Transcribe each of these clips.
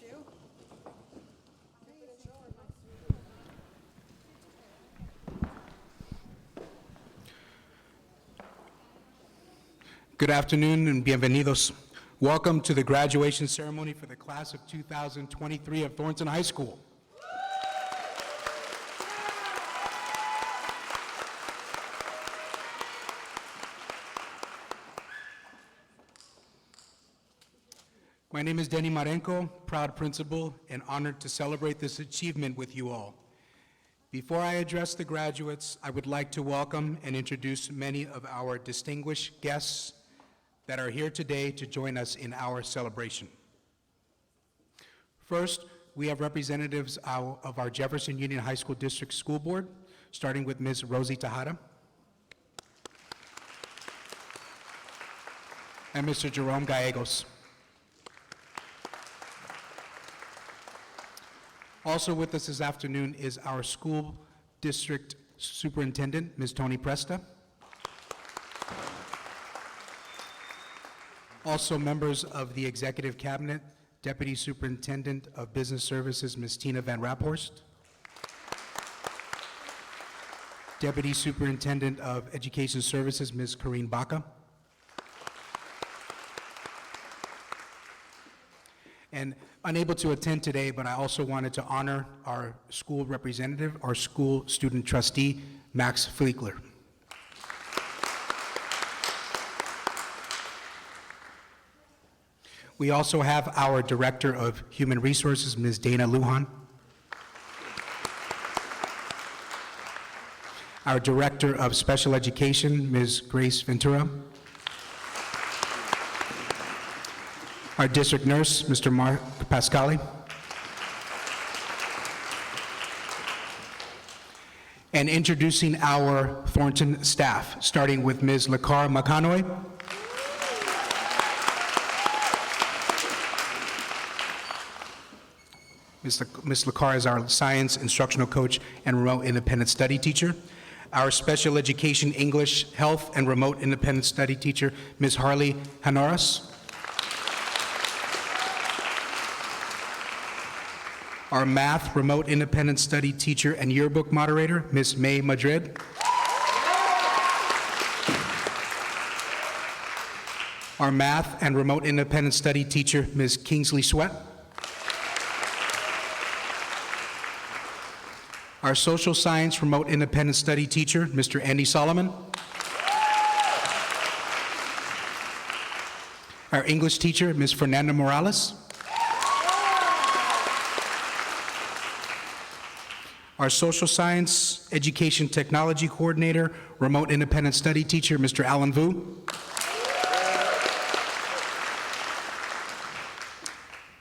you. Good afternoon and bienvenidos. Welcome to the graduation ceremony for the class of 2023 of Thornton High School. My name is Denny Marenco, proud principal, and honored to celebrate this achievement with you all. Before I address the graduates, I would like to welcome and introduce many of our distinguished guests that are here today to join us in our celebration. First, we have representatives of our Jefferson Union High School District School Board, starting with Ms. Rosie Tejada and Mr. Jerome Gallegos. Also with us this afternoon is our school district superintendent, Ms. Tony Presta. Also members of the executive cabinet, Deputy Superintendent of Business Services, Ms. Tina Van Raphorst. Deputy Superintendent of Education Services, Ms. Corrine Baca. And unable to attend today, but I also wanted to honor our school representative, our school student trustee, Max Fleekler. We also have our Director of Human Resources, Ms. Dana Lujan. Our Director of Special Education, Ms. Grace Ventura. Our district nurse, Mr. Mark Pascali. And introducing our Thornton staff, starting with Ms. Lakar Makanoy. Ms. Lakar is our science instructional coach and remote independent study teacher. Our special education English, health, and remote independent study teacher, Ms. Harley Hanoras. Our math remote independent study teacher and yearbook moderator, Ms. May Madrid. Our math and remote independent study teacher, Ms. Kingsley Sweat. Our social science remote independent study teacher, Mr. Andy Solomon. Our English teacher, Ms. Fernanda Morales. Our social science education technology coordinator, remote independent study teacher, Mr. Alan Vu.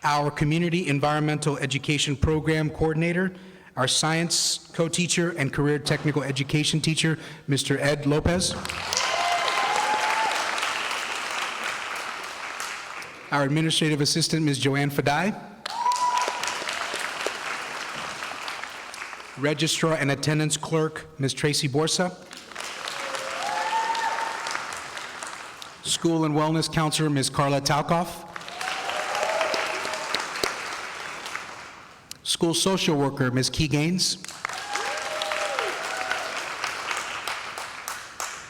Our community environmental education program coordinator, our science co-teacher and career technical education teacher, Mr. Ed Lopez. Our administrative assistant, Ms. Joanne Fadai. Registrar and attendance clerk, Ms. Tracy Borsa. School and wellness counselor, Ms. Carla Talkoff. School social worker, Ms. Key Gaines.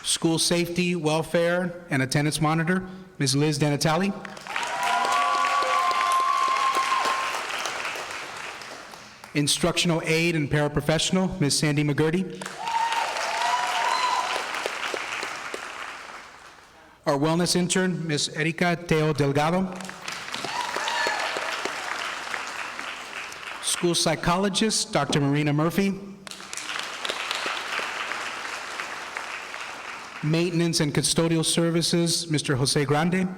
School safety, welfare, and attendance monitor, Ms. Liz Danatali. Instructional aide and paraprofessional, Ms. Sandy McGurdy. Our wellness intern, Ms. Erika Teo Delgado. School psychologist, Dr. Marina Murphy. Maintenance and custodial services, Mr. Jose Grande.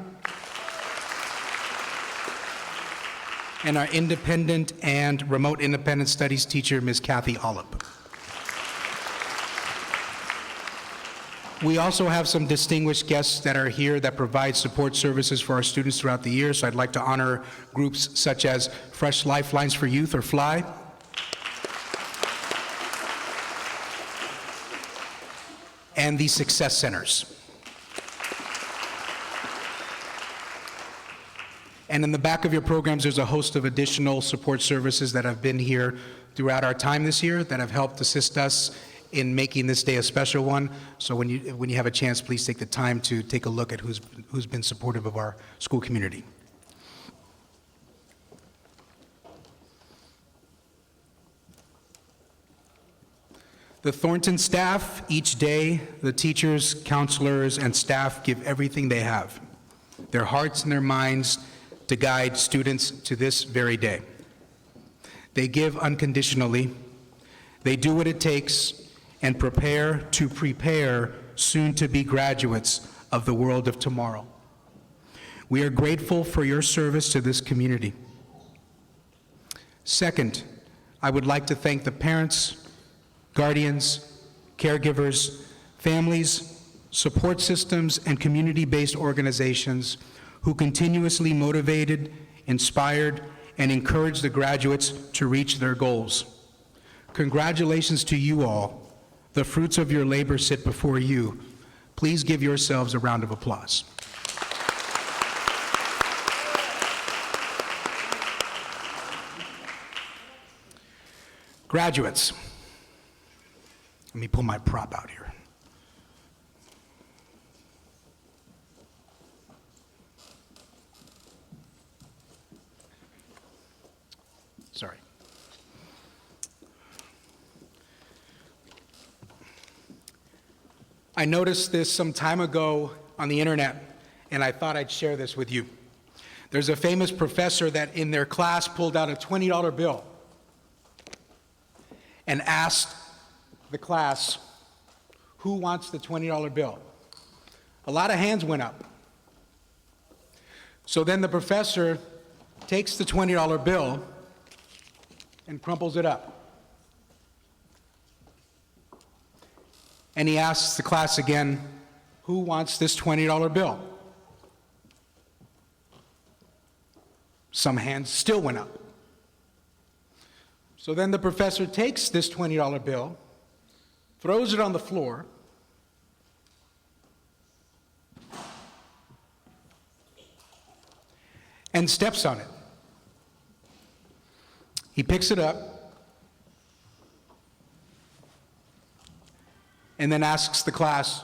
And our independent and remote independent studies teacher, Ms. Kathy Ollip. We also have some distinguished guests that are here that provide support services for our students throughout the year, so I'd like to honor groups such as Fresh Lifelines for Youth, or FLY, and the Success Centers. And in the back of your programs, there's a host of additional support services that have been here throughout our time this year that have helped assist us in making this day a special one. So when you have a chance, please take the time to take a look at who's been supportive of our school community. The Thornton staff, each day, the teachers, counselors, and staff give everything they have, their hearts and their minds, to guide students to this very day. They give unconditionally. They do what it takes and prepare soon-to-be graduates of the world of tomorrow. We are grateful for your service to this community. Second, I would like to thank the parents, guardians, caregivers, families, support systems, and community-based organizations who continuously motivated, inspired, and encouraged the graduates to reach their goals. Congratulations to you all. The fruits of your labor sit before you. Please give yourselves a round of applause. Graduates, let me pull my prop out here. Sorry. I noticed this some time ago on the internet, and I thought I'd share this with you. There's a famous professor that in their class pulled out a $20 bill and asked the class, who wants the $20 bill? A lot of hands went up. So then the professor takes the $20 bill and crumples it up. And he asks the class again, who wants this $20 bill? Some hands still went up. So then the professor takes this $20 bill, throws it on the floor, and steps on it. He picks it up and then asks the class,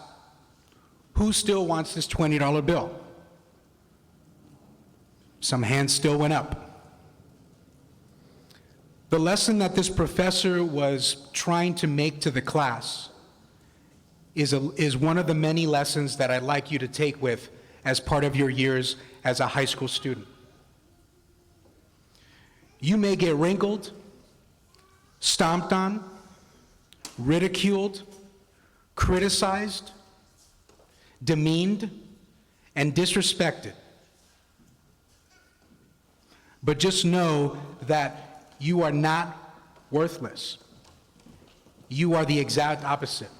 who still wants this $20 bill? Some hands still went up. The lesson that this professor was trying to make to the class is one of the many lessons that I'd like you to take with as part of your years as a high school student. You may get wrinkled, stomped on, ridiculed, criticized, demeaned, and disrespected. But just know that you are not worthless. You are the exact opposite.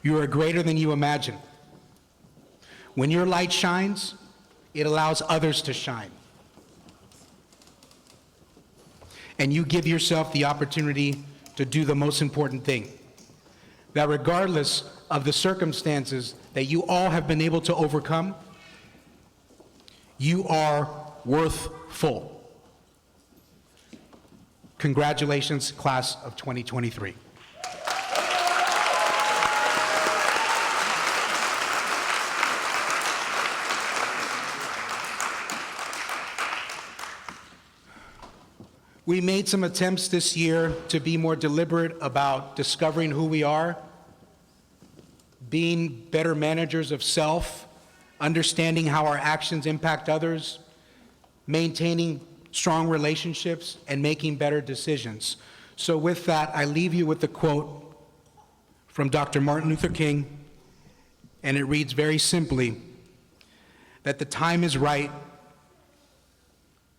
You are greater than you imagine. When your light shines, it allows others to shine. And you give yourself the opportunity to do the most important thing. That regardless of the circumstances that you all have been able to overcome, you are worthful. Congratulations, class of 2023. We made some attempts this year to be more deliberate about discovering who we are, being better managers of self, understanding how our actions impact others, maintaining strong relationships, and making better decisions. So with that, I leave you with a quote from Dr. Martin Luther King, and it reads very simply, that the time is right,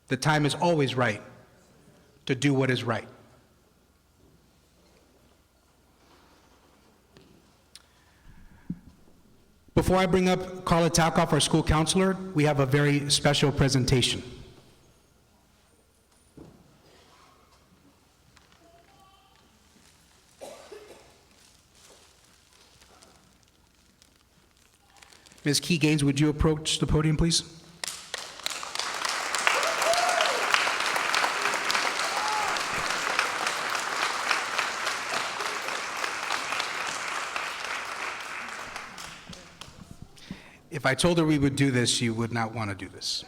the time is always right to do what is right. Before I bring up Carla Talkoff, our school counselor, we have a very special presentation. Ms. Key Gaines, would you approach the podium, please? If I told her we would do this, she would not want to do this.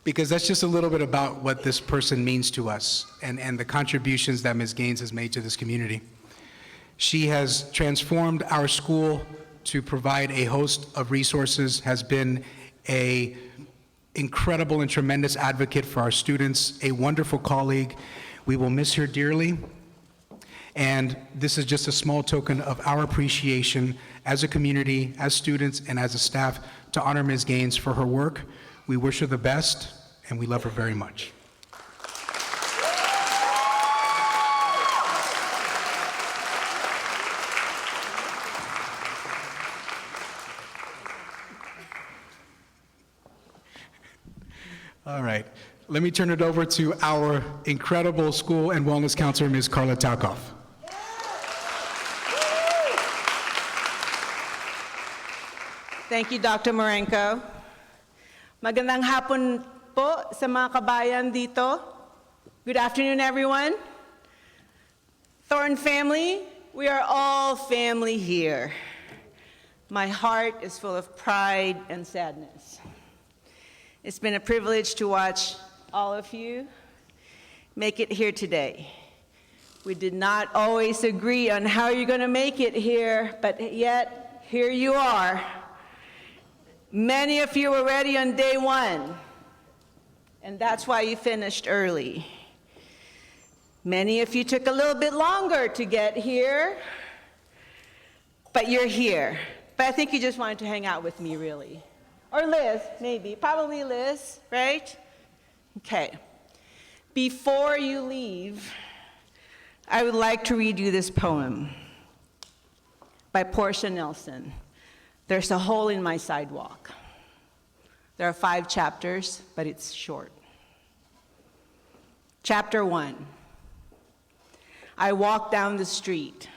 Because that's just a little bit about what this person means to us and the contributions that Ms. Gaines has made to this community. She has transformed our school to provide a host of resources, has been an incredible and tremendous advocate for our students, a wonderful colleague. We will miss her dearly. And this is just a small token of our appreciation as a community, as students, and as a staff to honor Ms. Gaines for her work. We wish her the best, and we love her very much. All right, let me turn it over to our incredible school and wellness counselor, Ms. Carla Talkoff. Thank you, Dr. Marenco. Magandang hapon po sa mga kabayan dito. Good afternoon, everyone. Thornton family, we are all family here. My heart is full of pride and sadness. It's been a privilege to watch all of you make it here today. We did not always agree on how you're going to make it here, but yet here you are. Many of you were ready on day one, and that's why you finished early. Many of you took a little bit longer to get here, but you're here. But I think you just wanted to hang out with me, really. Or Liz, maybe. Probably Liz, right? Okay. Before you leave, I would like to read you this poem by Portia Nelson. There's a hole in my sidewalk. There are 5 chapters, but it's short. Chapter 1. I walk down the street.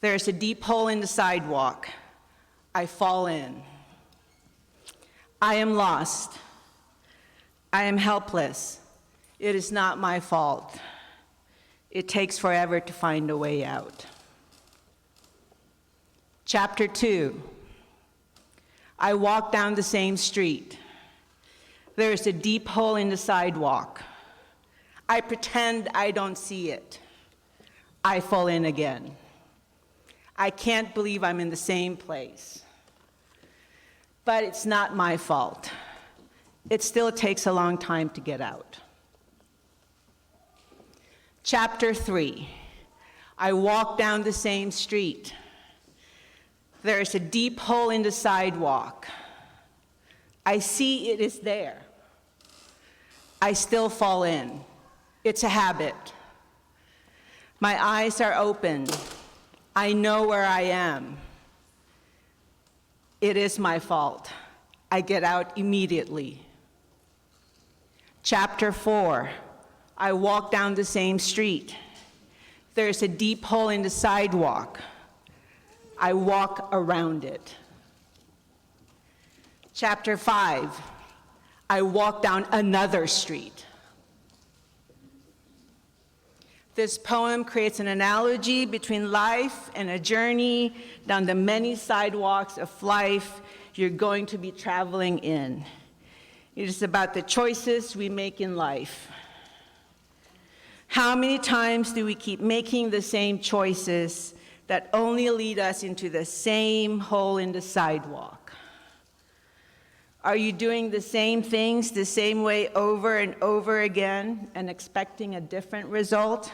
There's a deep hole in the sidewalk. I fall in. I am lost. I am helpless. It is not my fault. It takes forever to find a way out. Chapter 2. I walk down the same street. There is a deep hole in the sidewalk. I pretend I don't see it. I fall in again. I can't believe I'm in the same place. But it's not my fault. It still takes a long time to get out. Chapter 3. I walk down the same street. There is a deep hole in the sidewalk. I see it is there. I still fall in. It's a habit. My eyes are open. I know where I am. It is my fault. I get out immediately. Chapter 4. I walk down the same street. There's a deep hole in the sidewalk. I walk around it. Chapter 5. I walk down another street. This poem creates an analogy between life and a journey down the many sidewalks of life you're going to be traveling in. It is about the choices we make in life. How many times do we keep making the same choices that only lead us into the same hole in the sidewalk? Are you doing the same things the same way over and over again and expecting a different result?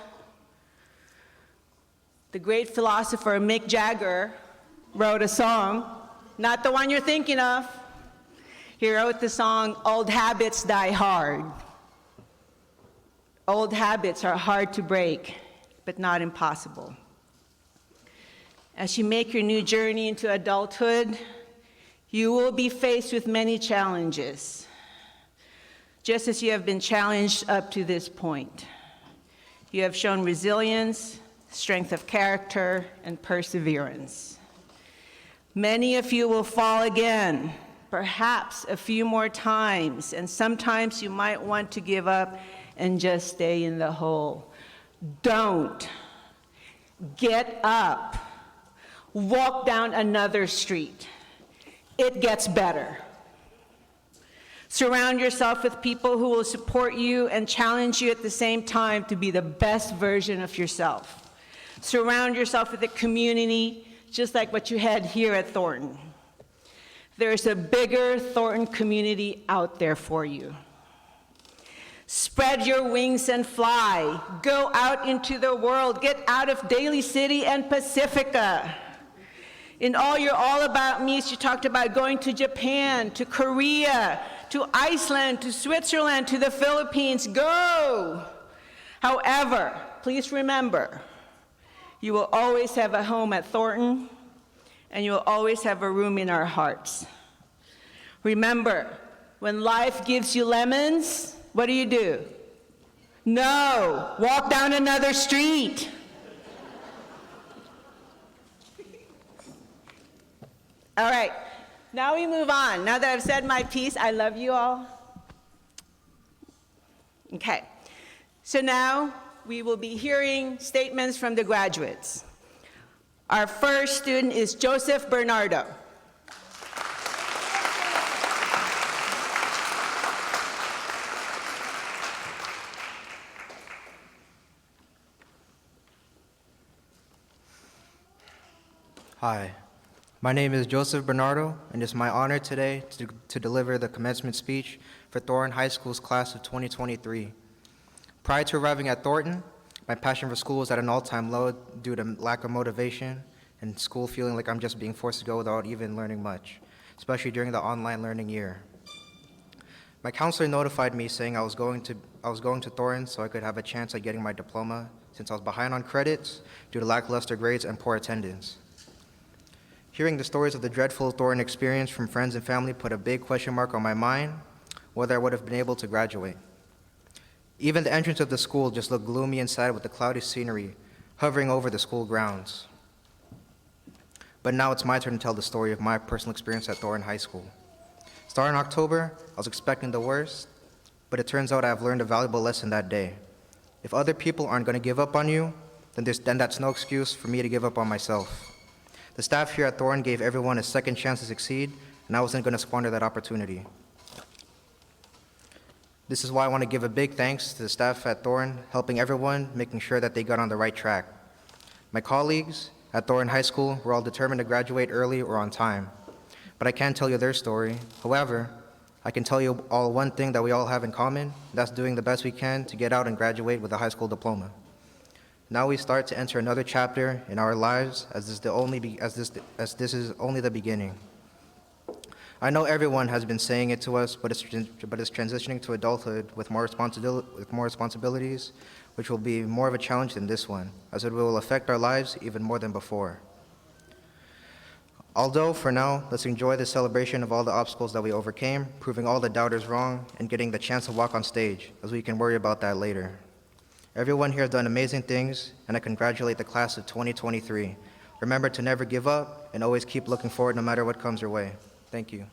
The great philosopher Mick Jagger wrote a song, not the one you're thinking of. He wrote the song, "Old Habits Die Hard." Old habits are hard to break, but not impossible. As you make your new journey into adulthood, you will be faced with many challenges, just as you have been challenged up to this point. You have shown resilience, strength of character, and perseverance. Many of you will fall again, perhaps a few more times, and sometimes you might want to give up and just stay in the hole. Don't. Get up. walk down another street. It gets better. Surround yourself with people who will support you and challenge you at the same time to be the best version of yourself. Surround yourself with a community just like what you had here at Thornton. There's a bigger Thornton community out there for you. Spread your wings and fly. Go out into the world. Get out of Daly City and Pacifica. In all your All About Me's, you talked about going to Japan, to Korea, to Iceland, to Switzerland, to the Philippines. Go! However, please remember, you will always have a home at Thornton, and you will always have a room in our hearts. Remember, when life gives you lemons, what do? No, walk down another street. All right, now we move on. Now that I've said my piece, I love you all. Okay, so now we will be hearing statements from the graduates. Our first student is Joseph Bernardo. Hi, my name is Joseph Bernardo, and it's my honor today to deliver the commencement speech for Thornton High School's class of 2023. Prior to arriving at Thornton, my passion for school was at an all-time low due to lack of motivation and school feeling like I'm just being forced to go without even learning much, especially during the online learning year. My counselor notified me saying I was going to Thornton so I could have a chance at getting my diploma since I was behind on credits due to lackluster grades and poor attendance. Hearing the stories of the dreadful Thornton experience from friends and family put a big question mark on my mind whether I would have been able to graduate. Even the entrance of the school just looked gloomy inside with the cloudy scenery hovering over the school grounds. But now it's my turn to tell the story of my personal experience at Thornton High School. Starting in October, I was expecting the worst, but it turns out I've learned a valuable lesson that day. If other people aren't going to give up on you, then that's no excuse for me to give up on myself. The staff here at Thornton gave everyone a second chance to succeed, and I wasn't going to squander that opportunity. This is why I want to give a big thanks to the staff at Thornton, helping everyone, making sure that they got on the right track. My colleagues at Thornton High School were all determined to graduate early or on time, but I can't tell you their story. However, I can tell you all one thing that we all have in common, that's doing the best we can to get out and graduate with a high school diploma. Now we start to enter another chapter in our lives as this is only the beginning. I know everyone has been saying it to us, but it's transitioning to adulthood with more responsibilities, which will be more of a challenge than this one, as it will affect our lives even more than before. Although, for now, let's enjoy the celebration of all the obstacles that we overcame, proving all the doubters wrong, and getting the chance to walk on stage, as we can worry about that later. Everyone here has done amazing things, and I congratulate the class of 2023. Remember to never give up, and always keep looking forward no matter what comes your way. Thank you.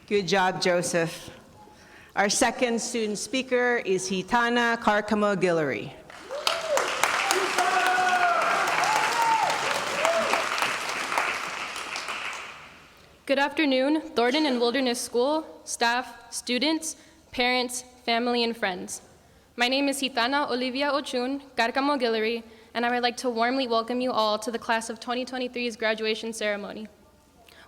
Good job, Joseph. Our second student speaker is Hitana Carcamo-Guillory. Good afternoon, Thornton and Wilderness School, staff, students, parents, family, and friends. My name is Hitana Olivia Ochun Carcamo-Guillory, and I would like to warmly welcome you all to the class of 2023's graduation ceremony.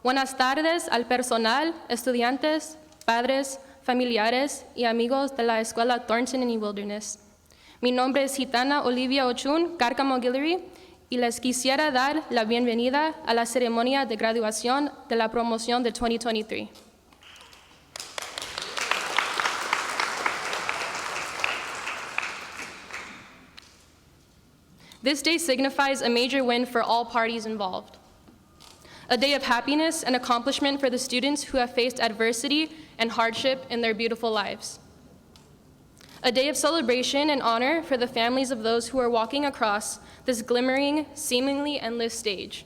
Buenas tardes al personal, estudiantes, padres, familiares y amigos de la Escuela Thornton y Wilderness. Mi nombre es Hitana Olivia Ochun Carcamo-Guillory, y les quisiera dar la bienvenida a la ceremonia de graduación de la promoción de 2023. This day signifies a major win for all parties involved. A day of happiness and accomplishment for the students who have faced adversity and hardship in their beautiful lives. A day of celebration and honor for the families of those who are walking across this glimmering, seemingly endless stage.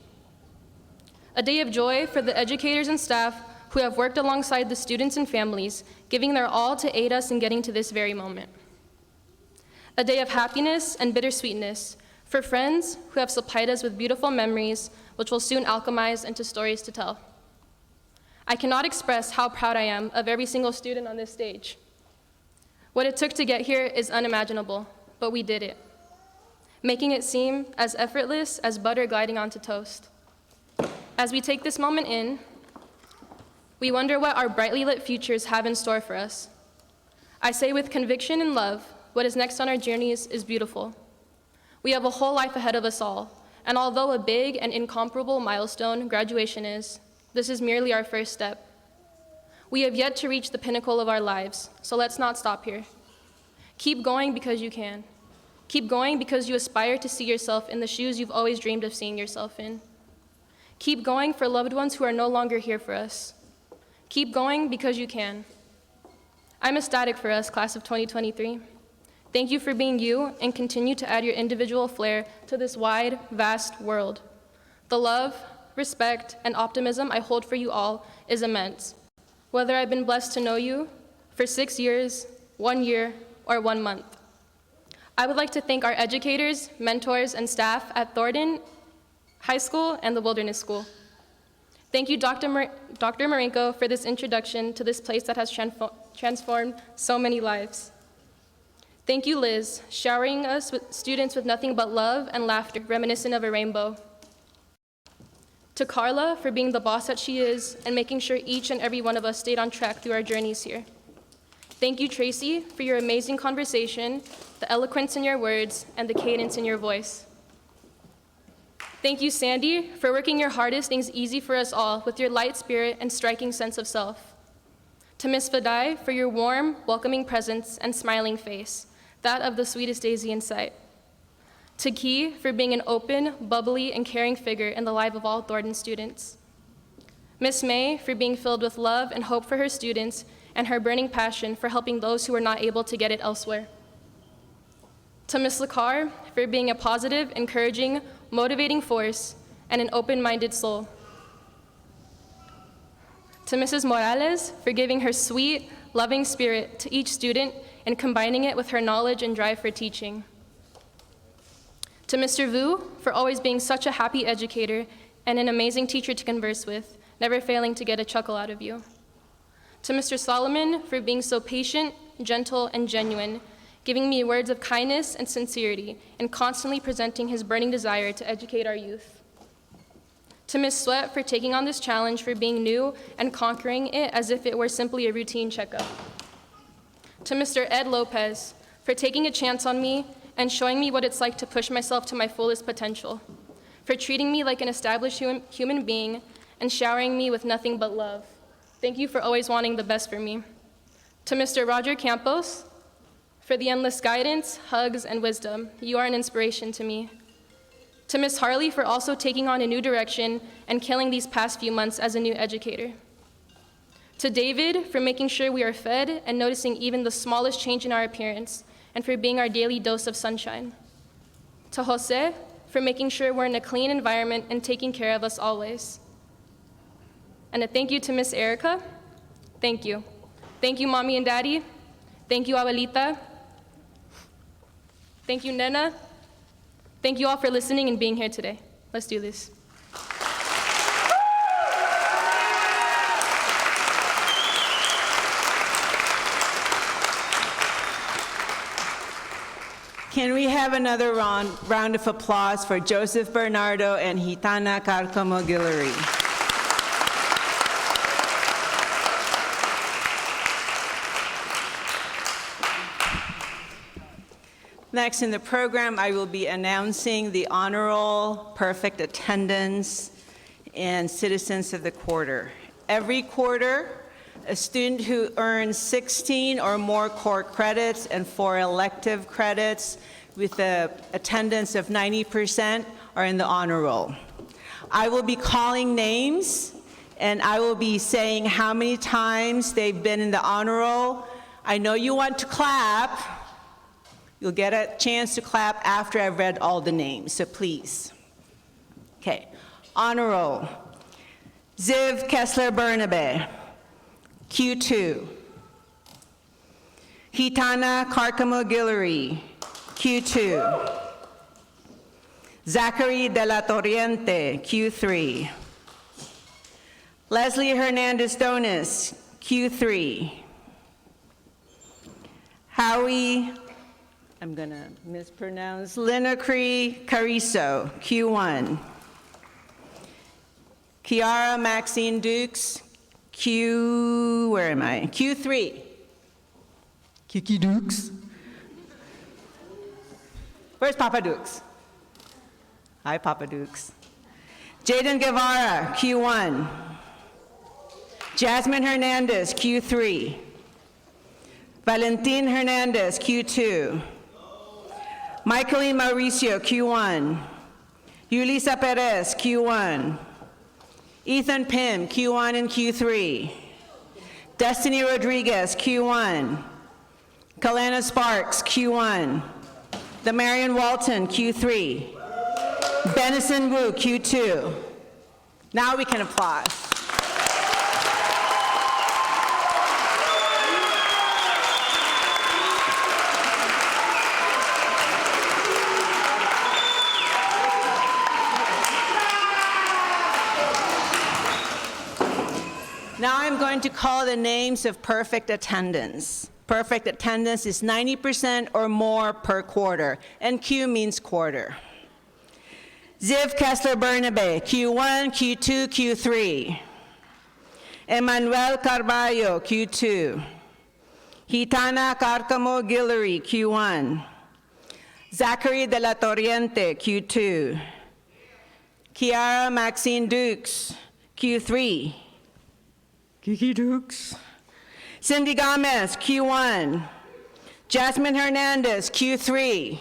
A day of joy for the educators and staff who have worked alongside the students and families, giving their all to aid us in getting to this very moment. A day of happiness and bittersweetness for friends who have supplied us with beautiful memories, which will soon alchemize into stories to tell. I cannot express how proud I am of every single student on this stage. What it took to get here is unimaginable, but we did it, making it seem as effortless as butter gliding onto toast. As we take this moment in, we wonder what our brightly lit futures have in store for us. I say with conviction and love, what is next on our journeys is beautiful. We have a whole life ahead of us all, and although a big and incomparable milestone graduation is, this is merely our first step. We have yet to reach the pinnacle of our lives, so let's not stop here. Keep going because you can. Keep going because you aspire to see yourself in the shoes you've always dreamed of seeing yourself in. Keep going for loved ones who are no longer here for us. Keep going because you can. I'm ecstatic for us, class of 2023. Thank you for being you and continue to add your individual flair to this wide, vast world. The love, respect, and optimism I hold for you all is immense. Whether I've been blessed to know you for 6 years, 1 year, or 1 month. I would like to thank our educators, mentors, and staff at Thornton High School and the Wilderness School. Thank you, Dr. Marenko, for this introduction to this place that has transformed so many lives. Thank you, Liz, showering us with students with nothing but love and laughter, reminiscent of a rainbow. To Carla, for being the boss that she is and making sure each and every one of us stayed on track through our journeys here. Thank you, Tracy, for your amazing conversation, the eloquence in your words, and the cadence in your voice. Thank you, Sandy, for working your hardest things easy for us all with your light spirit and striking sense of self. To Miss Fadai, for your warm, welcoming presence and smiling face, that of the sweetest daisy in sight. To Key, for being an open, bubbly, and caring figure in the life of all Thornton students. Miss May, for being filled with love and hope for her students and her burning passion for helping those who are not able to get it elsewhere. To Miss Lacar, for being a positive, encouraging, motivating force and an open-minded soul. To Mrs. Morales, for giving her sweet, loving spirit to each student and combining it with her knowledge and drive for teaching. To Mr. Vu, for always being such a happy educator and an amazing teacher to converse with, never failing to get a chuckle out of you. To Mr. Solomon, for being so patient, gentle, and genuine, giving me words of kindness and sincerity, and constantly presenting his burning desire to educate our youth. To Ms. Sweat, for taking on this challenge, for being new and conquering it as if it were simply a routine checkup. To Mr. Ed Lopez, for taking a chance on me and showing me what it's like to push myself to my fullest potential, for treating me like an established human being and showering me with nothing but love. Thank you for always wanting the best for me. To Mr. Roger Campos, for the endless guidance, hugs, and wisdom. You are an inspiration to me. To Ms. Harley, for also taking on a new direction and killing these past few months as a new educator. To David, for making sure we are fed and noticing even the smallest change in our appearance, and for being our daily dose of sunshine. To Jose, for making sure we're in a clean environment and taking care of us always. And a thank you to Miss Erica. Thank you. Thank you, Mommy and Daddy. Thank you, Abuelita. Thank you, Nena. Thank you all for listening and being here today. Let's do this. Can we have another round of applause for Joseph Bernardo and Gitana Carcamo-Guillory? Next in the program, I will be announcing the honor roll, perfect attendance, and citizens of the quarter. Every quarter, a student who earns 16 or more core credits and 4 elective credits with an attendance of 90% are in the honor roll. I will be calling names, and I will be saying how many times they've been in the honor roll. I know you want to clap. You'll get a chance to clap after I've read all the names, so please. Okay, honor roll. Ziv Kessler Bernabe. Q2. Hitana Carcamo-Guillory, Q2. Zachary de la Torriente, Q3. Leslie Hernandez Donis, Q3. Howie, I'm gonna mispronounce, Linacree Cariso, Q1. Kiara Maxine Dukes, where am I? Q3. Kiki Dukes. Where's Papa Dukes? Hi, Papa Dukes. Jaden Guevara, Q1. Jasmine Hernandez, Q3. Valentin Hernandez, Q2. Michaeline Mauricio, Q1. Yulisa Perez, Q1. Ethan Pim, Q1 and Q3. Destiny Rodriguez, Q1. Kalana Sparks, Q1. The Marion Walton, Q3. Benison Wu, Q2. Now we can applaud. Now I'm going to call the names of perfect attendance. Perfect attendance is 90% or more per quarter, and Q means quarter. Ziv Kessler Bernabe, Q1, Q2, Q3. Emmanuel Carballo, Q2. Hitana Carcamo-Guillory, Q1. Zachary de la Torriente, Q2. Kiara Maxine Dukes, Q3. Kiki Dukes. Cindy Gomez, Q1. Jasmine Hernandez, Q3.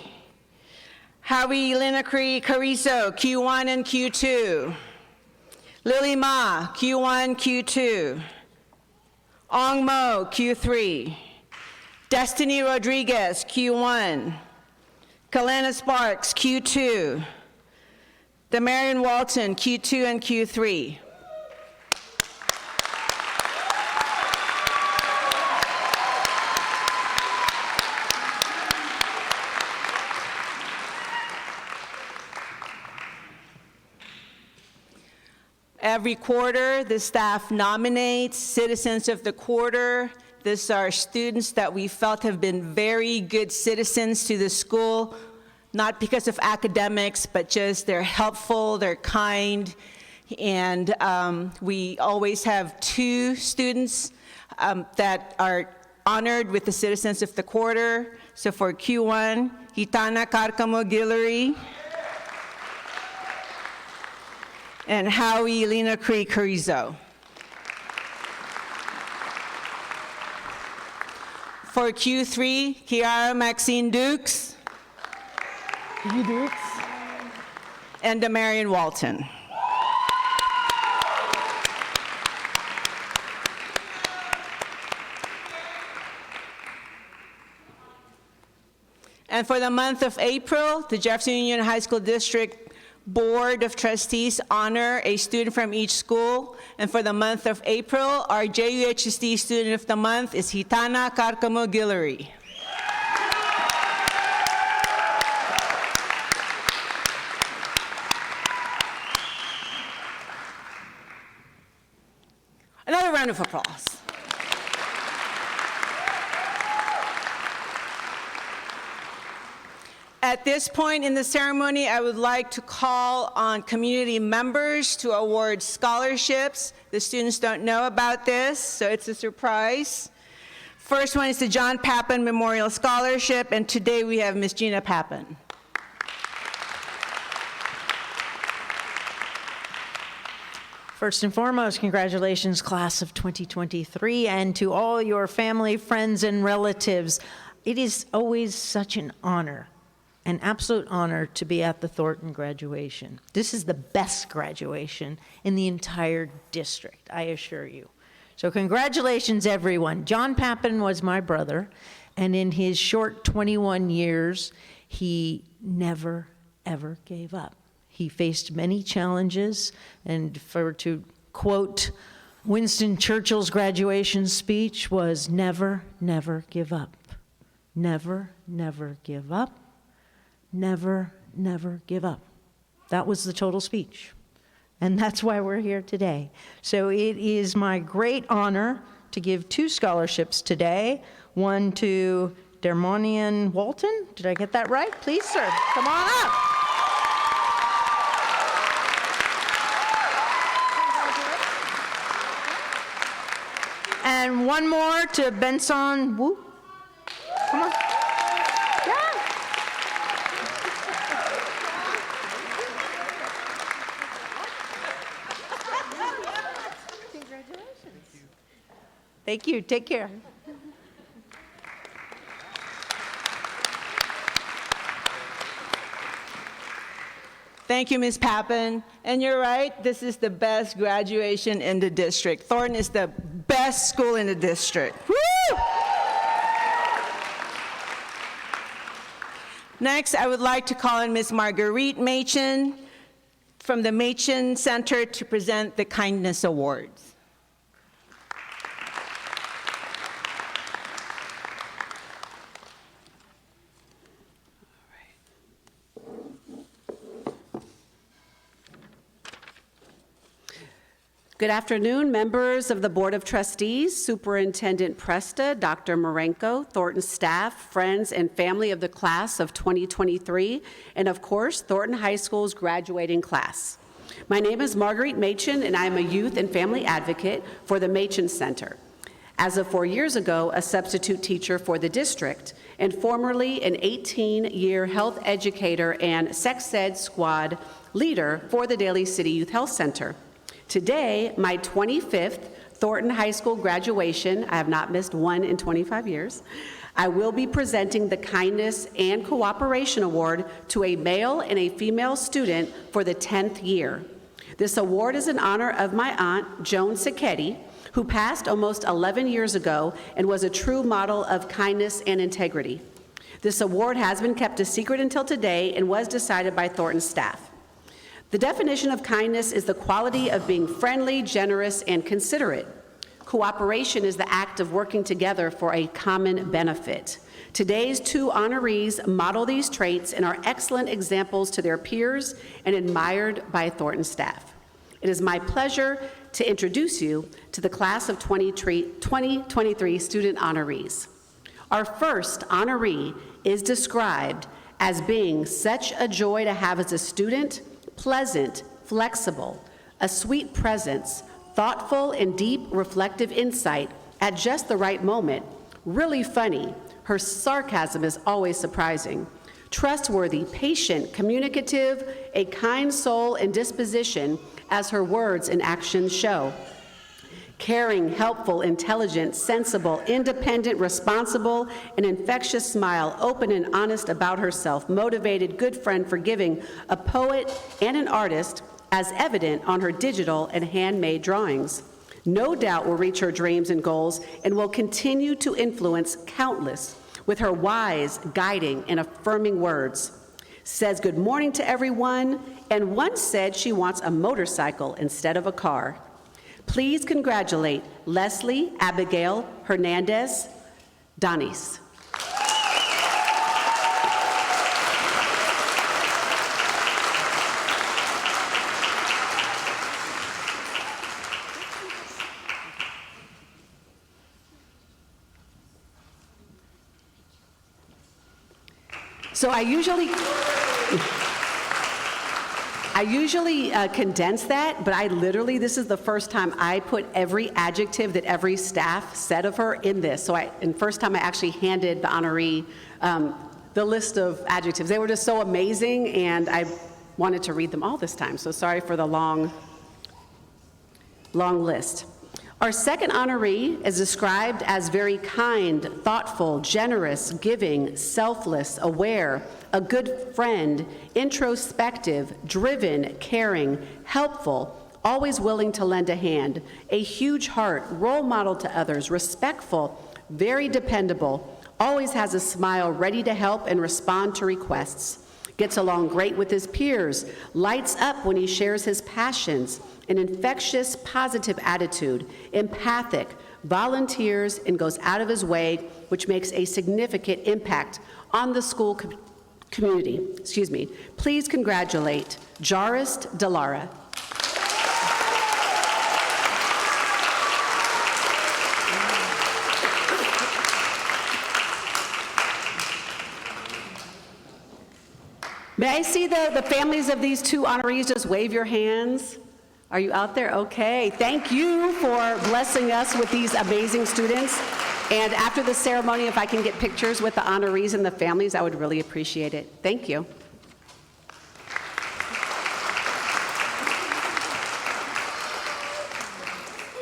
Howie Linacree Cariso, Q1 and Q2. Lily Ma, Q1, Q2. Ong Mo, Q3. Destiny Rodriguez, Q1. Kalena Sparks, Q2. The Marion Walton, Q2 and Q3. Every quarter, the staff nominates citizens of the quarter. These are students that we felt have been very good citizens to the school, not because of academics, but just they're helpful, they're kind, and we always have 2 students that are honored with the citizens of the quarter. So for Q1, Hitana Carcamo-Guillory, and Howie Linacree Cariso. For Q3, Kiara Maxine Dukes, and Damarian Walton. And for the month of April, the Jefferson Union High School District Board of Trustees honor a student from each school. And for the month of April, our JUHSD student of the month is Hitana Carcamo-Guillory. Another round of applause. At this point in the ceremony, I would like to call on community members to award scholarships. The students don't know about this, so it's a surprise. First one is the John Pappen Memorial Scholarship, and today we have Miss Gina Pappen. First and foremost, congratulations, class of 2023, and to all your family, friends, and relatives. It is always such an honor, an absolute honor, to be at the Thornton graduation. This is the best graduation in the entire district, I assure you. So congratulations, everyone. John Pappen was my brother, and in his short 21 years, he never, ever gave up. He faced many challenges, and to quote Winston Churchill's graduation speech was never, never give up. Never, never give up. Never, never give up. That was the total speech. And that's why we're here today. So it is my great honor to give 2 scholarships today. One to Dermonian Walton. Did I get that right? Please, sir, come on up. And one more to Benson Wu. Come on. Yeah. Congratulations. Thank you. Take care. Thank you, Ms. Pappen. And you're right, this is the best graduation in the district. Thornton is the best school in the district. Woo! Next, I would like to call in Ms. Marguerite Machen from the Machen Center to present the Kindness Awards. Good afternoon, members of the Board of Trustees, Superintendent Presta, Dr. Marenko, Thornton staff, friends, and family of the class of 2023, and of course, Thornton High School's graduating class. My name is Marguerite Machen, and I am a youth and family advocate for the Machen Center. As of 4 years ago, a substitute teacher for the district, and formerly an 18-year health educator and sex ed squad leader for the Daly City Youth Health Center. Today, my 25th Thornton High School graduation, I have not missed one in 25 years, I will be presenting the Kindness and Cooperation Award to a male and a female student for the 10th year. This award is in honor of my aunt, Joan Sacchetti, who passed almost 11 years ago and was a true model of kindness and integrity. This award has been kept a secret until today and was decided by Thornton staff. The definition of kindness is the quality of being friendly, generous, and considerate. Cooperation is the act of working together for a common benefit. Today's 2 honorees model these traits and are excellent examples to their peers and admired by Thornton staff. It is my pleasure to introduce you to the class of 2023 student honorees. Our first honoree is described as being such a joy to have as a student, pleasant, flexible, a sweet presence, thoughtful and deep reflective insight at just the right moment, really funny, her sarcasm is always surprising, trustworthy, patient, communicative, a kind soul and disposition as her words and actions show. Caring, helpful, intelligent, sensible, independent, responsible, an infectious smile, open and honest about herself, motivated, good friend, forgiving, a poet and an artist, as evident on her digital and handmade drawings. No doubt will reach her dreams and goals and will continue to influence countless with her wise, guiding, and affirming words. Says good morning to everyone, and once said she wants a motorcycle instead of a car. Please congratulate Leslie Abigail Hernandez Donis. So I usually condense that, but this is the first time I put every adjective that every staff said of her in this. And first time I actually handed the honoree the list of adjectives. They were just so amazing, and I wanted to read them all this time, so sorry for the long list. Our second honoree is described as very kind, thoughtful, generous, giving, selfless, aware, a good friend, introspective, driven, caring, helpful, always willing to lend a hand, a huge heart, role model to others, respectful, very dependable, always has a smile, ready to help and respond to requests, gets along great with his peers, lights up when he shares his passions, an infectious, positive attitude, empathic, volunteers, and goes out of his way, which makes a significant impact on the school community. Excuse me. Please congratulate JUHSD Delara. May I see the families of these two honorees just wave your hands? Are you out there? Okay. Thank you for blessing us with these amazing students. And after the ceremony, if I can get pictures with the honorees and the families, I would really appreciate it. Thank you.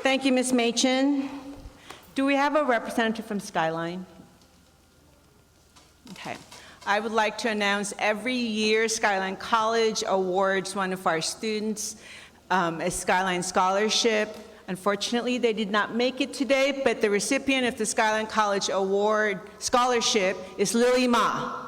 Thank you, Ms. Machin. Do we have a representative from Skyline? Okay. I would like to announce every year Skyline College awards one of our students a Skyline Scholarship. Unfortunately, they did not make it today, but the recipient of the Skyline College Award Scholarship is Lily Ma.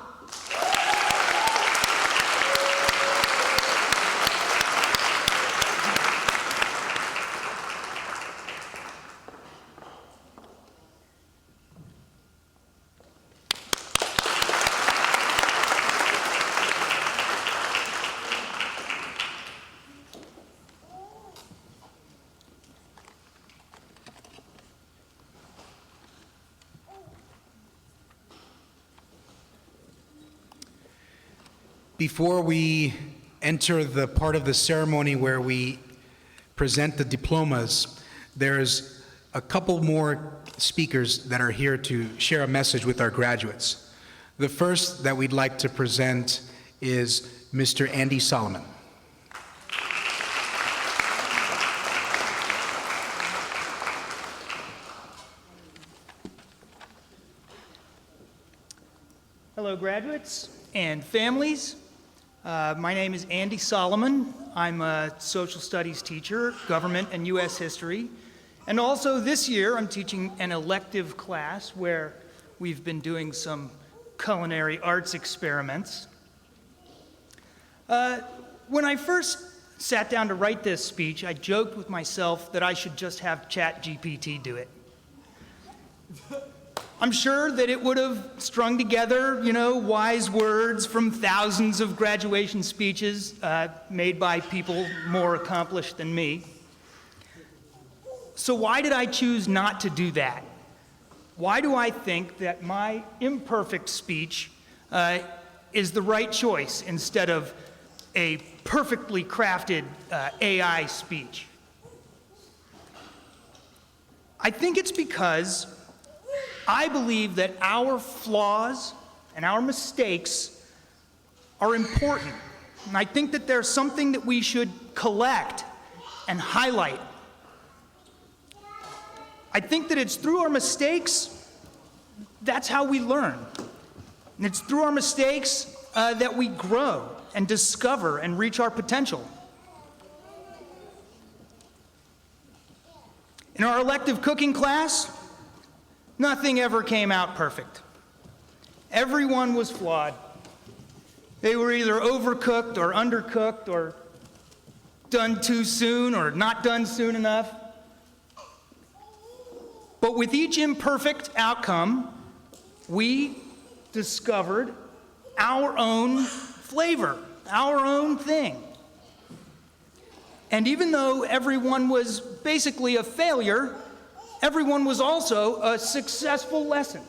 Before we enter the part of the ceremony where we present the diplomas, there's a couple more speakers that are here to share a message with our graduates. The first that we'd like to present is Mr. Andy Solomon. Hello, graduates and families. My name is Andy Solomon. I'm a social studies teacher, government and U.S. history. And also this year, I'm teaching an elective class where we've been doing some culinary arts experiments. When I first sat down to write this speech, I joked with myself that I should just have ChatGPT do it. I'm sure that it would have strung together, wise words from thousands of graduation speeches made by people more accomplished than me. So why did I choose not to do that? Why do I think that my imperfect speech is the right choice instead of a perfectly crafted AI speech? I think it's because I believe that our flaws and our mistakes are important. And I think that there's something that we should collect and highlight. I think that it's through our mistakes, that's how we learn. And it's through our mistakes that we grow and discover and reach our potential. In our elective cooking class, nothing ever came out perfect. Everyone was flawed. They were either overcooked or undercooked or done too soon or not done soon enough. But with each imperfect outcome, we discovered our own flavor, our own thing. And even though everyone was basically a failure, everyone was also a successful lesson.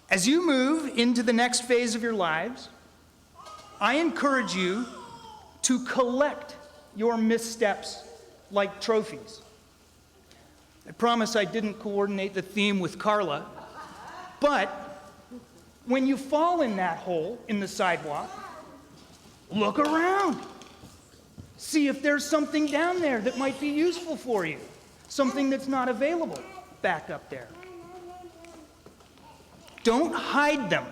As you move into the next phase of your lives, I encourage you to collect your missteps like trophies. I promise I didn't coordinate the theme with Carla, but when you fall in that hole in the sidewalk, look around. See if there's something down there that might be useful for you, something that's not available back up there. Don't hide them.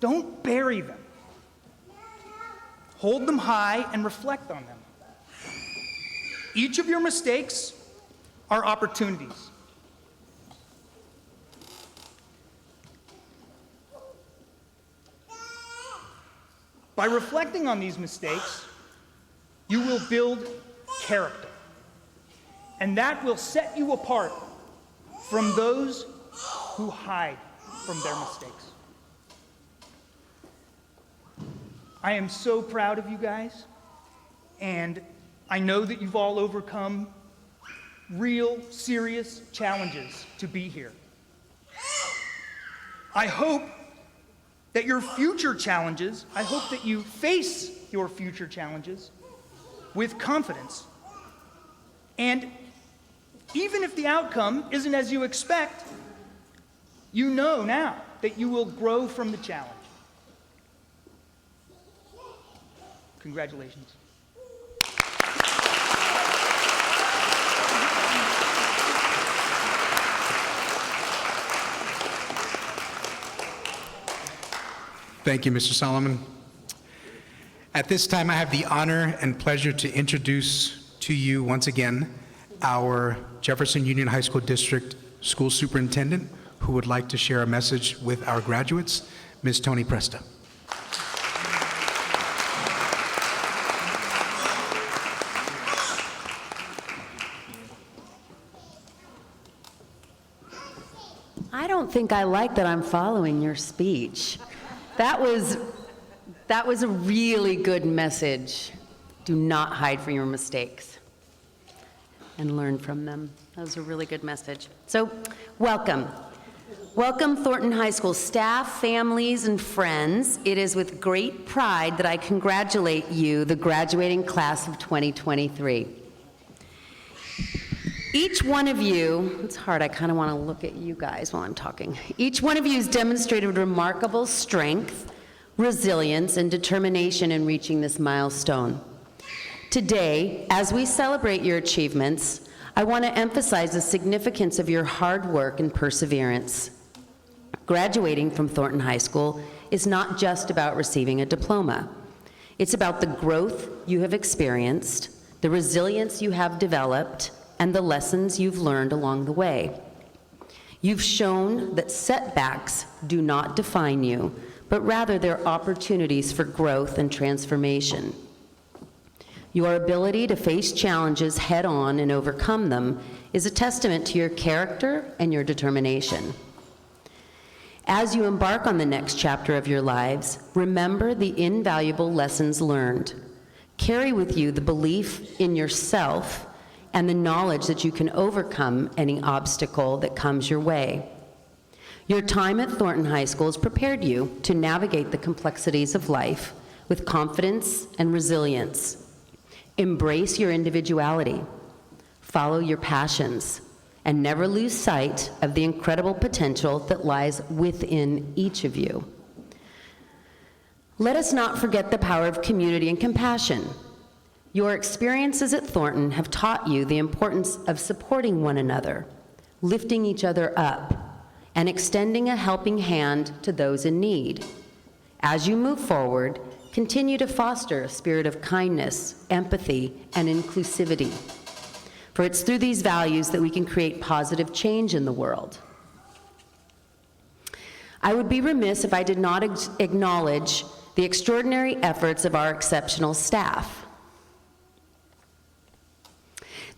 Don't bury them. Hold them high and reflect on them. Each of your mistakes are opportunities. By reflecting on these mistakes, you will build character, and that will set you apart from those who hide from their mistakes. I am so proud of you guys, and I know that you've all overcome real, serious challenges to be here. I hope that your future challenges, I hope that you face your future challenges with confidence. And even if the outcome isn't as you expect, you know now that you will grow from the challenge. Congratulations. Thank you, Mr. Solomon. At this time, I have the honor and pleasure to introduce to you once again our Jefferson Union High School District School Superintendent, who would like to share a message with our graduates, Ms. Toni Presta. I don't think I like that I'm following your speech. That was a really good message. Do not hide from your mistakes and learn from them. That was a really good message. So, welcome. Welcome, Thornton High School staff, families, and friends. It is with great pride that I congratulate you, the graduating class of 2023. Each one of you, it's hard, I kind of want to look at you guys while I'm talking. Each one of you has demonstrated remarkable strength, resilience, and determination in reaching this milestone. Today, as we celebrate your achievements, I want to emphasize the significance of your hard work and perseverance. Graduating from Thornton High School is not just about receiving a diploma. It's about the growth you have experienced, the resilience you have developed, and the lessons you've learned along the way. You've shown that setbacks do not define you, but rather they're opportunities for growth and transformation. Your ability to face challenges head-on and overcome them is a testament to your character and your determination. As you embark on the next chapter of your lives, remember the invaluable lessons learned. Carry with you the belief in yourself and the knowledge that you can overcome any obstacle that comes your way. Your time at Thornton High School has prepared you to navigate the complexities of life with confidence and resilience. Embrace your individuality, follow your passions, and never lose sight of the incredible potential that lies within each of you. Let us not forget the power of community and compassion. Your experiences at Thornton have taught you the importance of supporting one another, lifting each other up, and extending a helping hand to those in need. As you move forward, continue to foster a spirit of kindness, empathy, and inclusivity. For it's through these values that we can create positive change in the world. I would be remiss if I did not acknowledge the extraordinary efforts of our exceptional staff.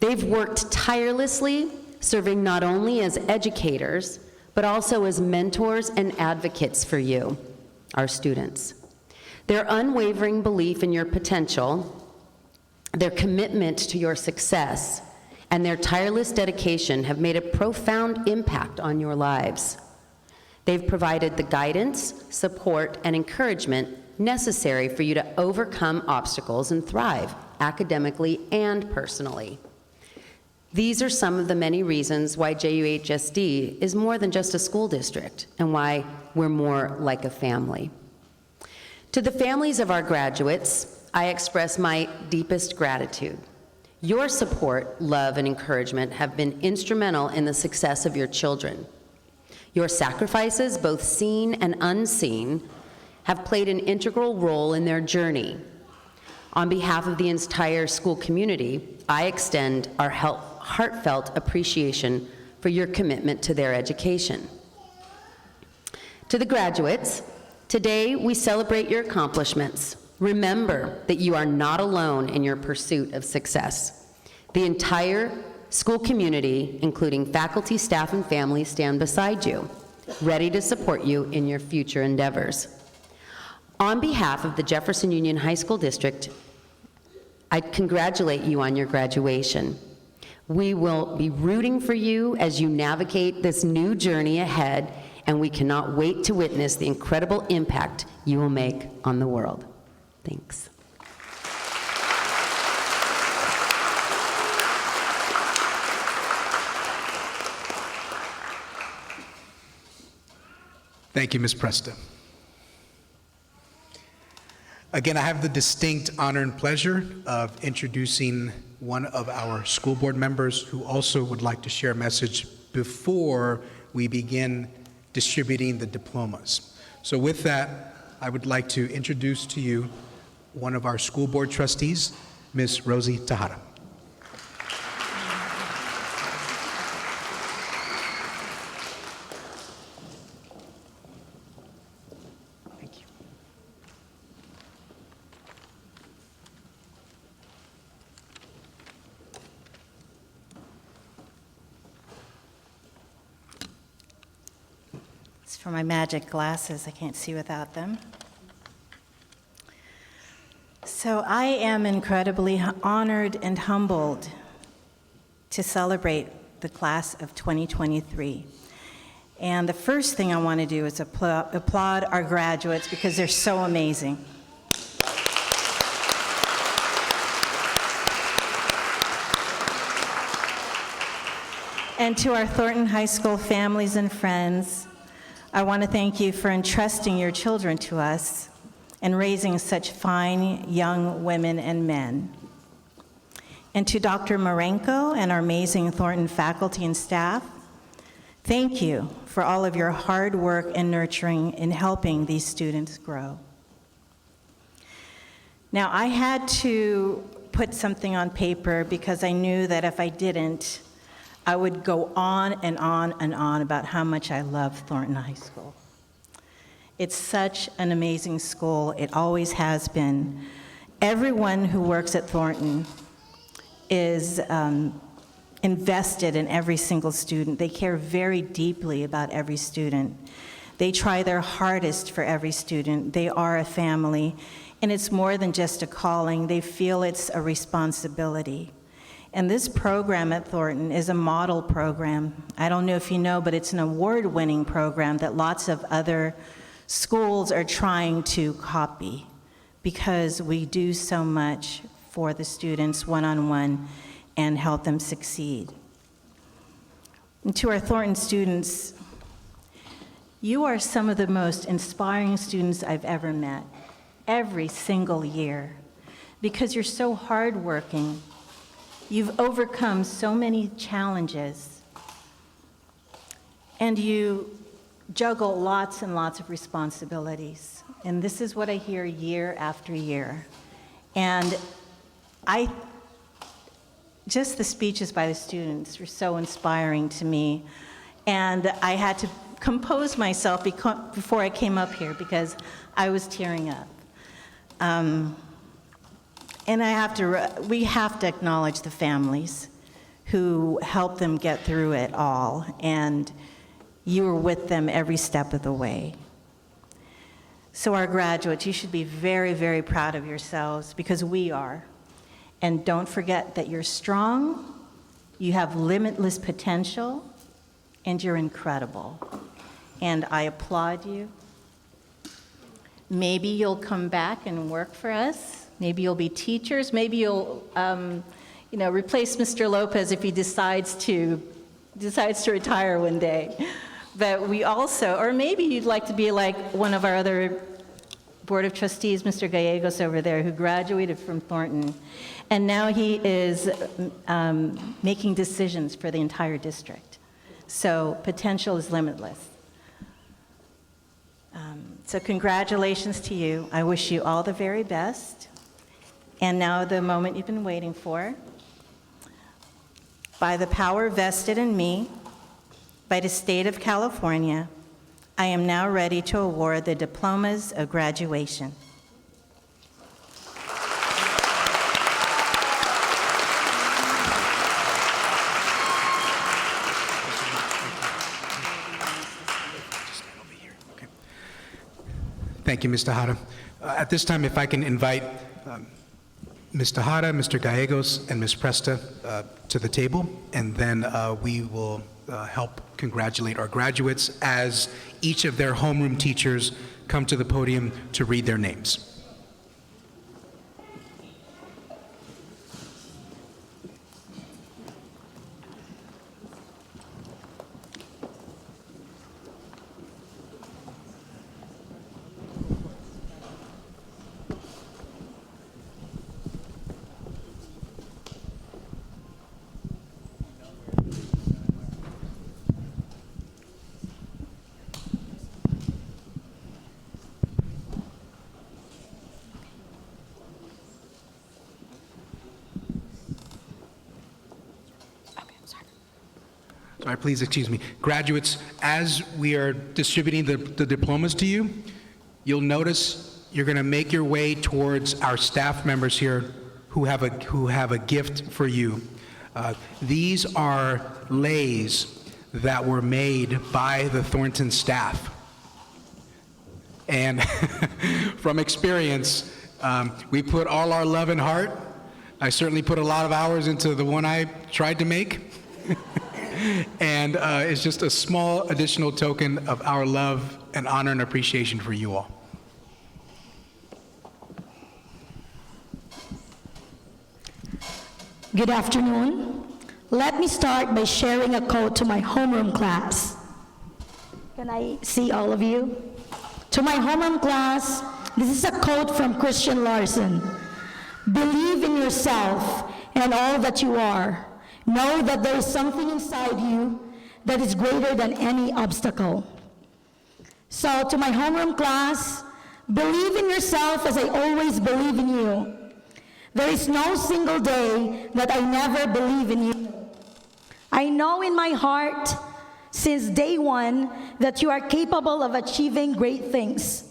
They've worked tirelessly, serving not only as educators, but also as mentors and advocates for you, our students. Their unwavering belief in your potential, their commitment to your success, and their tireless dedication have made a profound impact on your lives. They've provided the guidance, support, and encouragement necessary for you to overcome obstacles and thrive academically and personally. These are some of the many reasons why JUHSD is more than just a school district and why we're more like a family. To the families of our graduates, I express my deepest gratitude. Your support, love, and encouragement have been instrumental in the success of your children. Your sacrifices, both seen and unseen, have played an integral role in their journey. On behalf of the entire school community, I extend our heartfelt appreciation for your commitment to their education. To the graduates, today we celebrate your accomplishments, Remember that you are not alone in your pursuit of success. The entire school community, including faculty, staff, and families, stand beside you, ready to support you in your future endeavors. On behalf of the Jefferson Union High School District, I congratulate you on your graduation. We will be rooting for you as you navigate this new journey ahead, and we cannot wait to witness the incredible impact you will make on the world. Thanks. Thank you, Ms. Presta. Again, I have the distinct honor and pleasure of introducing one of our school board members who also would like to share a message before we begin distributing the diplomas. So with that, I would like to introduce to you one of our school board trustees, Ms. Rosie Tejada. For my magic glasses, I can't see without them. So I am incredibly honored and humbled to celebrate the class of 2023. And the first thing I want to do is applaud our graduates because they're so amazing. And to our Thornton High School families and friends, I want to thank you for entrusting your children to us and raising such fine young women and men. And to Dr. Marenko and our amazing Thornton faculty and staff, thank you for all of your hard work and nurturing in helping these students grow. Now, I had to put something on paper because I knew that if I didn't, I would go on and on and on about how much I love Thornton High School. It's such an amazing school. It always has been. Everyone who works at Thornton is invested in every single student. They care very deeply about every student. They try their hardest for every student. They are a family, and it's more than just a calling. They feel it's a responsibility. And this program at Thornton is a model program. I don't know if you know, but it's an award-winning program that lots of other schools are trying to copy because we do so much for the students one-on-one and help them succeed. And to our Thornton students, you are some of the most inspiring students I've ever met, every single year, because you're so hardworking. You've overcome so many challenges, and you juggle lots and lots of responsibilities. And this is what I hear year after year. And just the speeches by the students were so inspiring to me. And I had to compose myself before I came up here because I was tearing up. And we have to acknowledge the families who helped them get through it all, and you were with them every step of the way. So our graduates, you should be very, very proud of yourselves because we are. And don't forget that you're strong, you have limitless potential, and you're incredible. And I applaud you. Maybe you'll come back and work for us. Maybe you'll be teachers. Maybe you'll, replace Mr. Lopez if he decides to retire one day. But we also, or maybe you'd like to be like one of our other Board of Trustees, Mr. Gallegos over there, who graduated from Thornton, and now he is making decisions for the entire district. So potential is limitless. So congratulations to you. I wish you all the very best. And now the moment you've been waiting for. By the power vested in me by the state of California, I am now ready to award the diplomas of graduation. Thank you, Ms. Tejada. At this time, if I can invite Ms. Tejada, Mr. Gallegos, and Ms. Presta to the table, and then we will help congratulate our graduates as each of their homeroom teachers come to the podium to read their names. Sorry, please excuse me. Graduates, as we are distributing the diplomas to you, you'll notice you're going to make your way towards our staff members here who have a gift for you. These are leis that were made by the Thornton staff. And from experience, we put all our love and heart. I certainly put a lot of hours into the one I tried to make. And it's just a small additional token of our love and honor and appreciation for you all. Good afternoon. Let me start by sharing a quote to my homeroom class. Can I see all of you? To my homeroom class, this is a quote from Christian Larson. Believe in yourself and all that you are. Know that there is something inside you that is greater than any obstacle. So to my homeroom class, believe in yourself as I always believe in you. There is no single day that I never believe in you. I know in my heart, since day one, that you are capable of achieving great things.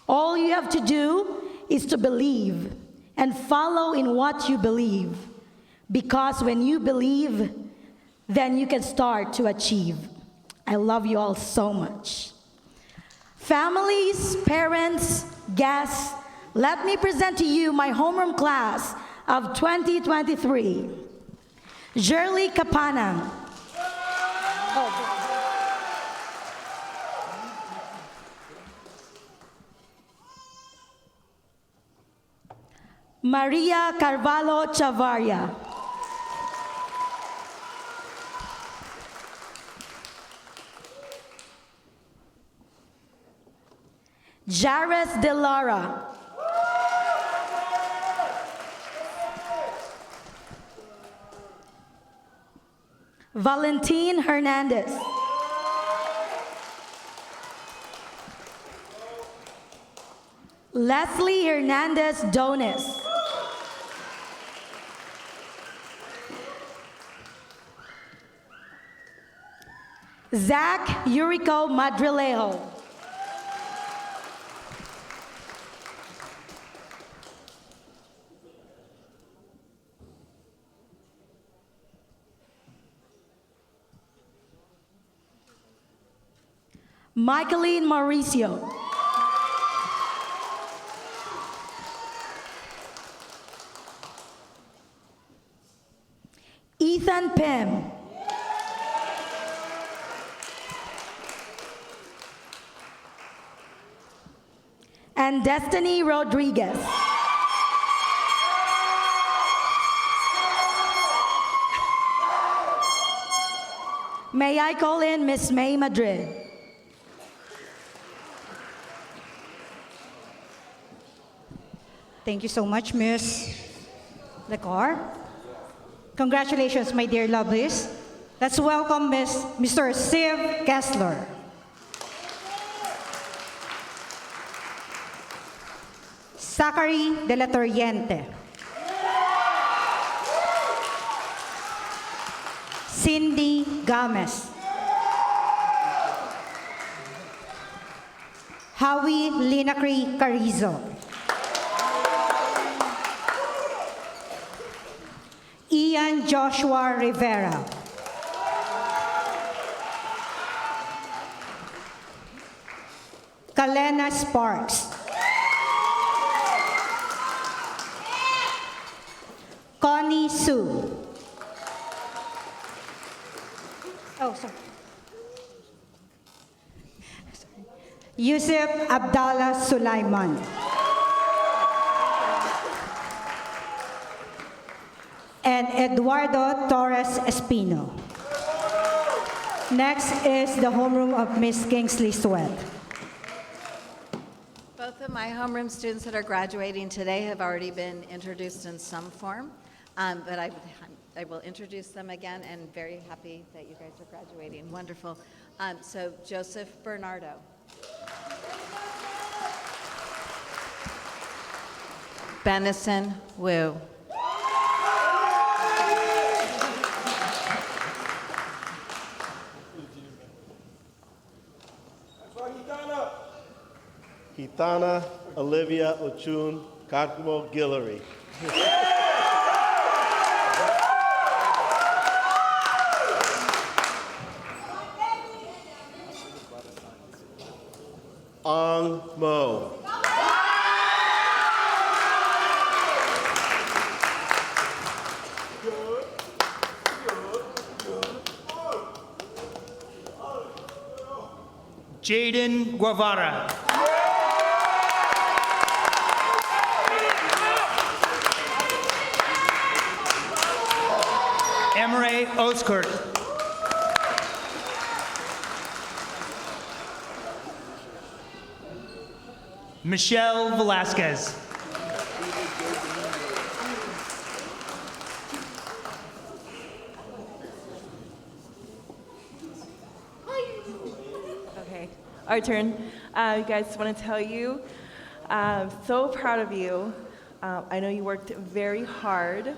All you have to do is to believe and follow in what you believe. Because when you believe, then you can start to achieve. I love you all so much. Families, parents, guests, let me present to you my homeroom class of 2023. Jerly Kapanang. Maria Carvalho Chavarria. Jairus De Lara. Valentin Hernandez. Leslie Hernandez Donis. Zach Yuriko Madrilejo. Michaeline Mauricio. Ethan Pim. And Destiny Rodriguez. May I call in Miss May Madrid? Thank you so much, Ms. Lecor. Congratulations, my dear lovelies. Let's welcome Mr. Siv Kessler. Zachary De La Torriente. Cindy Gomez. Howie Linacri Carrizo. Ian Joshua Rivera. Kalena Sparks. Su. Oh, sorry. Yusuf Abdallah Sulaiman. And Eduardo Torres Espino. Next is the homeroom of Miss Kingsley Sweat. Both of my homeroom students that are graduating today have already been introduced in some form, but I will introduce them again, and very happy that you guys are graduating. Wonderful. So Joseph Bernardo. Benison Wu. Hitana Olivia Ochun Kakmo Guillory. Ong Mo. Jaden Guevara. Emre Oskert. Michelle Velasquez. Okay, our turn. You guys, want to tell you, I'm so proud of you. I know you worked very hard,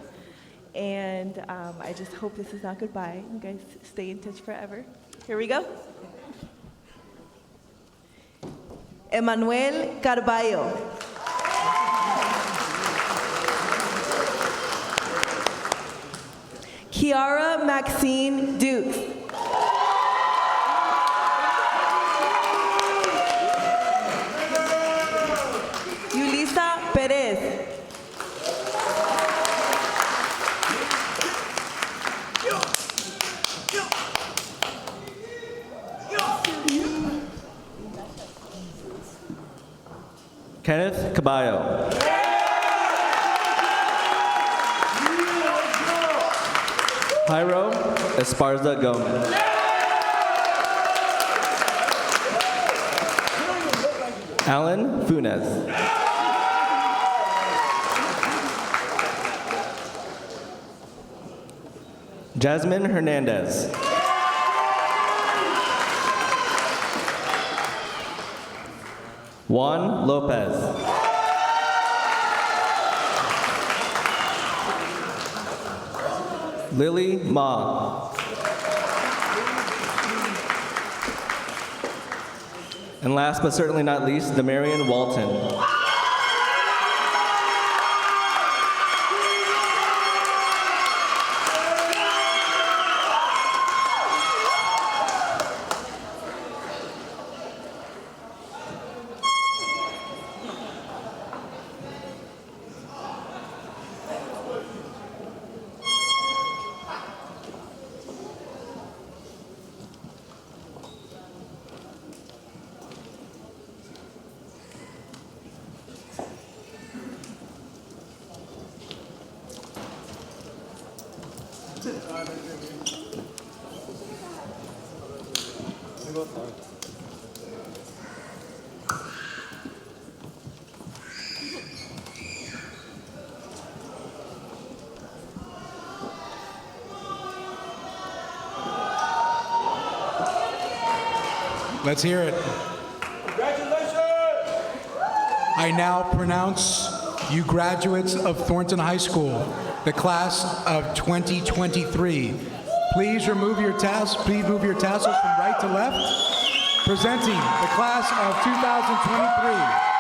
and I just hope this is not goodbye. You guys stay in touch forever. Here we go. Emmanuel Carballo. Kiara Maxine Dukes. Yulisa Perez. Kenneth Caballo. Jairo Esparza Gomez. Alan Funes. Jasmine Hernandez. Juan Lopez. Lily Ma. And last but certainly not least, Demarion Walton. Let's hear it. Congratulations! I now pronounce you graduates of Thornton High School, the class of 2023. Please move your tassels from right to left. Presenting the class of 2023.